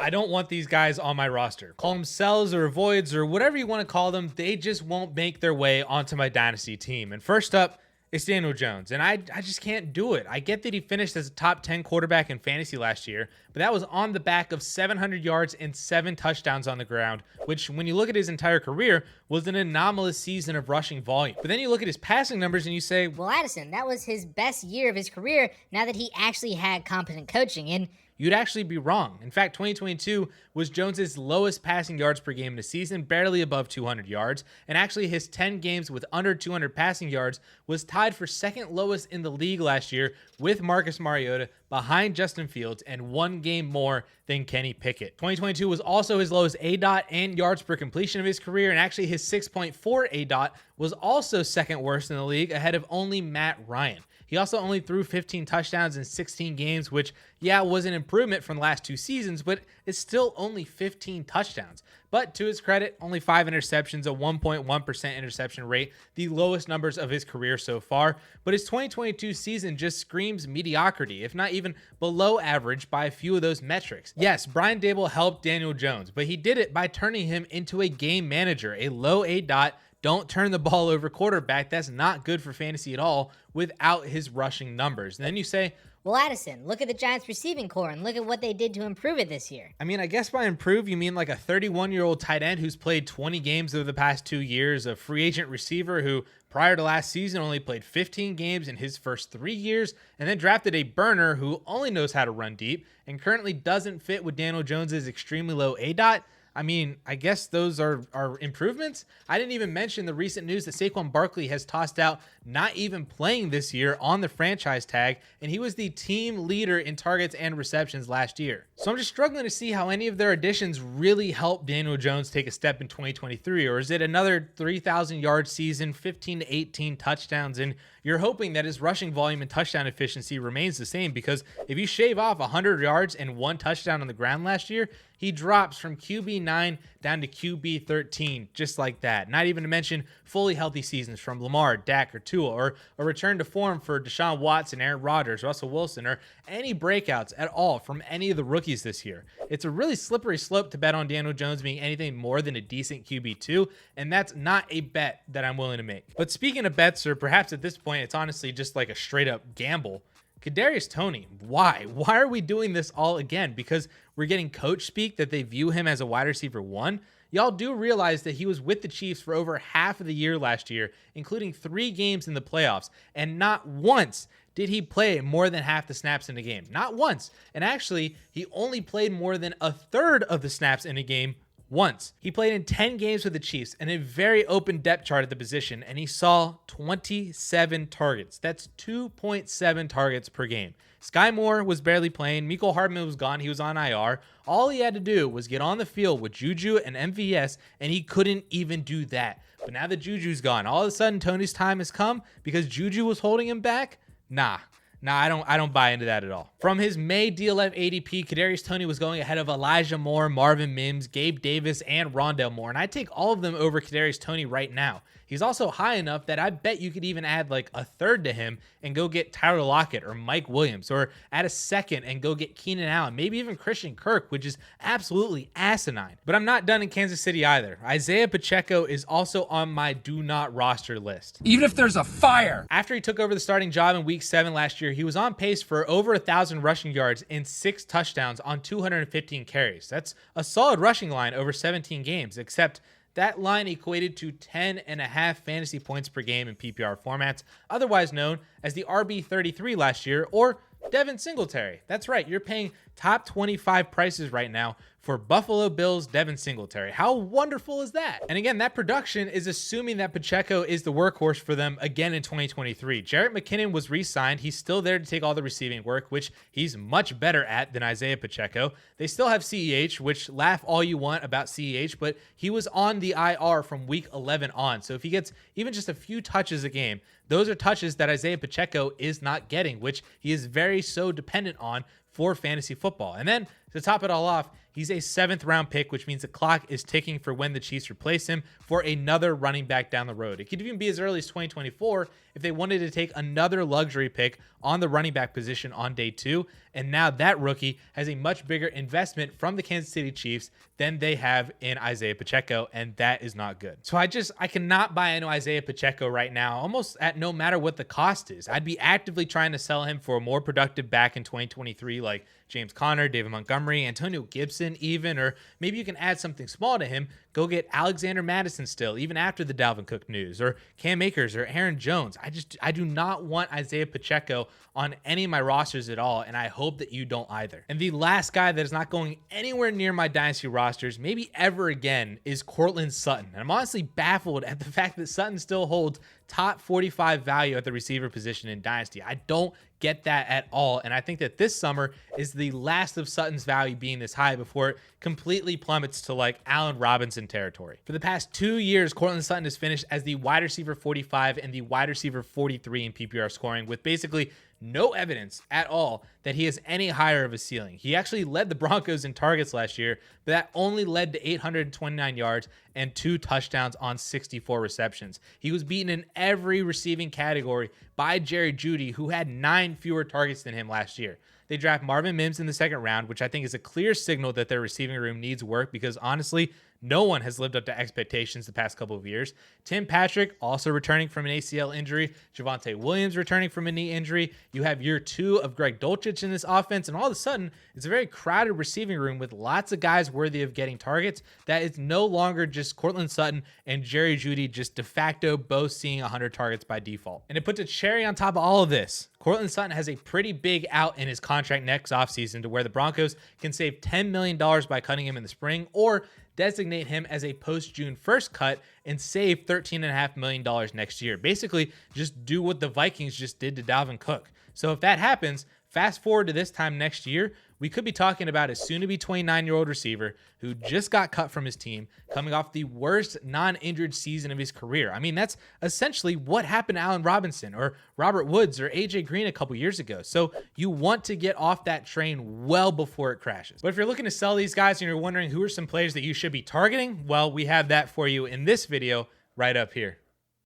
I don't want these guys on my roster. Call them sells or avoids or whatever you want to call them. They just won't make their way onto my Dynasty team. And first up, it's Daniel Jones, and I just can't do it. I get that he finished as a top 10 quarterback in fantasy last year, but that was on the back of 700 yards and 7 touchdowns on the ground, which when you look at his entire career was an anomalous season of rushing volume. But then you look at his passing numbers and you say, well, Addison, that was his best year of his career now that he actually had competent coaching. And you'd actually be wrong. In fact, 2022 was Jones's lowest passing yards per game in a season, barely above 200 yards. And actually his 10 games with under 200 passing yards was tied for second lowest in the league last year with Marcus Mariota, behind Justin Fields, and 1 game more than Kenny Pickett. 2022 was also his lowest ADOT and yards per completion of his career, and actually his 6.4 ADOT was also second worst in the league, ahead of only Matt Ryan. He also only threw 15 touchdowns in 16 games, which, yeah, was an improvement from the last 2 seasons, but it's still only 15 touchdowns. But to his credit, only 5 interceptions, a 1.1% interception rate, the lowest numbers of his career so far. But his 2022 season just screams mediocrity, if not even below average by a few of those metrics. Yes, Brian Daboll helped Daniel Jones, but he did it by turning him into a game manager, a low ADOT, don't turn the ball over quarterback. That's not good for fantasy at all without his rushing numbers. And then you say, well, Addison, look at the Giants receiving core and look at what they did to improve it this year. I mean, I guess by improve, you mean like a 31-year-old tight end who's played 20 games over the past 2 years, a free agent receiver who prior to last season only played 15 games in his first 3 years, and then drafted a burner who only knows how to run deep and currently doesn't fit with Daniel Jones's extremely low ADOT. I mean, I guess those are improvements. I didn't even mention the recent news that Saquon Barkley has tossed out not even playing this year on the franchise tag, and he was the team leader in targets and receptions last year. So I'm just struggling to see how any of their additions really help Daniel Jones take a step in 2023, or is it another 3,000-yard season, 15 to 18 touchdowns, and you're hoping that his rushing volume and touchdown efficiency remains the same, because if you shave off 100 yards and 1 touchdown on the ground last year, he drops from QB9 down to QB13, just like that. Not even to mention fully healthy seasons from Lamar, Dak, or Tua, or a return to form for Deshaun Watson, Aaron Rodgers, Russell Wilson, or any breakouts at all from any of the rookies this year. It's a really slippery slope to bet on Daniel Jones being anything more than a decent QB2, and that's not a bet that I'm willing to make. But speaking of bets, or perhaps at this point, it's honestly just like a straight up gamble, Kadarius Toney, why? Why are we doing this all again? Because we're getting coach speak that they view him as a wide receiver 1? Y'all do realize that he was with the Chiefs for over half of the year last year, including 3 games in the playoffs, and not once did he play more than half the snaps in a game. Not once. And actually, he only played more than a third of the snaps in a game once. He played in 10 games with the Chiefs and a very open depth chart at the position, and he saw 27 targets. That's 2.7 targets per game. Sky Moore was barely playing. Mecole Hardman was gone. He was on IR. All he had to do was get on the field with Juju and MVS, and he couldn't even do that. But now that Juju's gone, all of a sudden Toney's time has come because Juju was holding him back? Nah, I don't buy into that at all. From his May DLF ADP, Kadarius Toney was going ahead of Elijah Moore, Marvin Mims, Gabe Davis, and Rondale Moore, and I take all of them over Kadarius Toney right now. He's also high enough that I bet you could even add like a third to him and go get Tyler Lockett or Mike Williams, or add a second and go get Keenan Allen, maybe even Christian Kirk, which is absolutely asinine. But I'm not done in Kansas City either. Isiah Pacheco is also on my do not roster list. Even if there's a fire. After he took over the starting job in week 7 last year, he was on pace for over 1,000 rushing yards and 6 touchdowns on 215 carries. That's a solid rushing line over 17 games, except that line equated to 10.5 fantasy points per game in PPR formats, otherwise known as the RB33 last year, or Devin Singletary. That's right, you're paying top 25 prices right now for Buffalo Bills Devin Singletary. How wonderful is that? And again, that production is assuming that Pacheco is the workhorse for them again in 2023. Jarrett McKinnon was re-signed. He's still there to take all the receiving work, which he's much better at than Isiah Pacheco. They still have CEH, which laugh all you want about CEH, but he was on the IR from week 11 on. So if he gets even just a few touches a game, those are touches that Isiah Pacheco is not getting, which he is very so dependent on for fantasy football. And then to top it all off, He's a 7th round pick, which means the clock is ticking for when the Chiefs replace him for another running back down the road. It could even be as early as 2024 if they wanted to take another luxury pick on the running back position on day 2. And now that rookie has a much bigger investment from the Kansas City Chiefs than they have in Isiah Pacheco, and that is not good. So I cannot buy into Isiah Pacheco right now, almost at no matter what the cost is. I'd be actively trying to sell him for a more productive back in 2023, like James Conner, David Montgomery, Antonio Gibson even, or maybe you can add something small to him. Go get Alexander Mattison still, even after the Dalvin Cook news, or Cam Akers or Aaron Jones. I do not want Isiah Pacheco on any of my rosters at all, and I hope that you don't either. And the last guy that is not going anywhere near my Dynasty rosters, maybe ever again, is Courtland Sutton. And I'm honestly baffled at the fact that Sutton still holds top 45 value at the receiver position in Dynasty. I don't get that at all, and I think that this summer is the last of Sutton's value being this high before it completely plummets to like Allen Robinson territory. For the past 2 years, Courtland Sutton has finished as the wide receiver 45 and the wide receiver 43 in PPR scoring, with basically no evidence at all that he is any higher of a ceiling. He actually led the Broncos in targets last year, but that only led to 829 yards and 2 touchdowns on 64 receptions. He was beaten in every receiving category by Jerry Jeudy, who had 9 fewer targets than him last year. They draft Marvin Mims in the 2nd round, which I think is a clear signal that their receiving room needs work because honestly, no one has lived up to expectations the past couple of years. Tim Patrick also returning from an ACL injury. Javonte Williams returning from a knee injury. You have year 2 of Greg Dulcich in this offense, and all of a sudden, it's a very crowded receiving room with lots of guys worthy of getting targets. That is no longer just Courtland Sutton and Jerry Jeudy just de facto both seeing 100 targets by default. And to put the cherry on top of all of this, Courtland Sutton has a pretty big out in his contract next offseason to where the Broncos can save $10 million by cutting him in the spring, or designate him as a post-June 1st cut and save $13.5 million next year. Basically, just do what the Vikings just did to Dalvin Cook. So if that happens, fast forward to this time next year, we could be talking about a soon-to-be 29-year-old receiver who just got cut from his team, coming off the worst non-injured season of his career. I mean, that's essentially what happened to Allen Robinson or Robert Woods or AJ Green a couple years ago. So you want to get off that train well before it crashes. But if you're looking to sell these guys and you're wondering who are some players that you should be targeting, well, we have that for you in this video right up here.